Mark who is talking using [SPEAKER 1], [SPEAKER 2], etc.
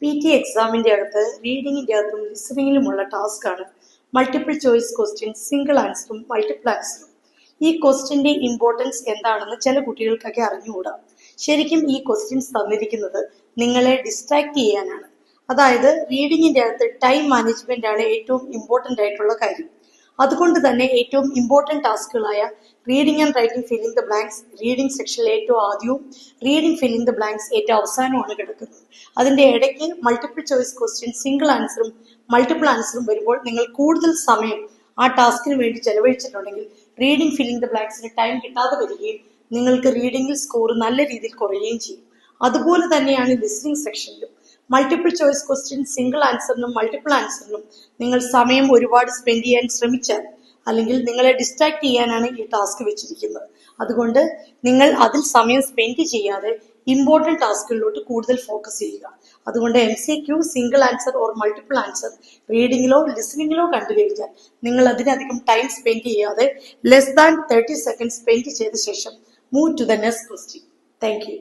[SPEAKER 1] PT എക്സാമിന്റെ അകത്ത് റീഡിങ്ങിന്റെ അകത്തും ലിസണിങ്ങിലുമുള്ള ടാസ്ക്കാണ് മൾട്ടിപ്പിൾ ചോയ്സ് ക്വസ്റ്റ്യൻ, സിംഗിൾ ആൻസറും മൾട്ടിപ്പിൾ ആൻസറും. ഈ ക്വസ്റ്റ്യന്റെ ഇമ്പോർട്ടൻസ് എന്താണെന്ന് ചില കുട്ടികൾക്കൊക്കെ അറിഞ്ഞുകൂടാ. ശരിക്കും ഈ ക്വസ്റ്റ്യൻസ് തന്നിരിക്കുന്നത് നിങ്ങളെ ഡിസ്ട്രാക്ട് ചെയ്യാനാണ്. അതായത് റീഡിങ്ങിന്റെ അകത്ത് ടൈം മാനേജ്മെന്റ് ആണ് ഏറ്റവും ഇമ്പോർട്ടന്റ് ആയിട്ടുള്ള കാര്യം. അതുകൊണ്ട് തന്നെ ഏറ്റവും ഇമ്പോർട്ടന്റ് ടാസ്കുകളായ reading and writing filling the blanks reading സെക്ഷനിൽ ഏറ്റവും ആദ്യവും റീഡിംഗ് ഫില്ലിംഗ് ദ ബ്ലാങ്ക്സ് ഏറ്റവും അവസാനവുമാണ് കിടക്കുന്നത്. അതിന്റെ ഇടയ്ക്ക് മൾട്ടിപ്പിൾ ചോയ്സ് ക്വസ്റ്റ്യൻ, സിംഗിൾ ആൻസറും മൾട്ടിപ്പിൾ ആൻസറും വരുമ്പോൾ നിങ്ങൾ കൂടുതൽ സമയം ആ ടാസ്കിന് വേണ്ടി ചെലവഴിച്ചിട്ടുണ്ടെങ്കിൽ റീഡിംഗ് ഫില്ലിംഗ് ദ ബ്ലാങ്ക്സിന് ടൈം കിട്ടാതെ വരികയും നിങ്ങൾക്ക് റീഡിംഗിൽ സ്കോർ നല്ല രീതിയിൽ കുറയുകയും ചെയ്യും. അതുപോലെ തന്നെയാണ് ലിസണിംഗ് സെക്ഷനിലും. മൾട്ടിപ്പിൾ ചോയ്സ് ക്വസ്റ്റ്യൻ, സിംഗിൾ ആൻസറിനും മൾട്ടിപ്പിൾ ആൻസറിനും നിങ്ങൾ സമയം ഒരുപാട് സ്പെൻഡ് ചെയ്യാൻ ശ്രമിച്ചാൽ അല്ലെങ്കിൽ നിങ്ങളെ ഡിസ്ട്രാക്ട് ചെയ്യാനാണ് ഈ ടാസ്ക് വെച്ചിരിക്കുന്നത്. അതുകൊണ്ട് നിങ്ങൾ അതിൽ സമയം സ്പെൻഡ് ചെയ്യാതെ ഇമ്പോർട്ടന്റ് ടാസ്കുകളിലോട്ട് കൂടുതൽ ഫോക്കസ് ചെയ്യുക. അതുകൊണ്ട് MCQ, single answer or multiple answer റീഡിങ്ങിലോ ലിസണിങ്ങിലോ കണ്ടു കഴിഞ്ഞാൽ നിങ്ങൾ അതിനധികം ടൈം സ്പെൻഡ് ചെയ്യാതെ ലെസ് ദാൻ 30 seconds സ്പെൻഡ് ചെയ്ത ശേഷം move to the next question. Thank U.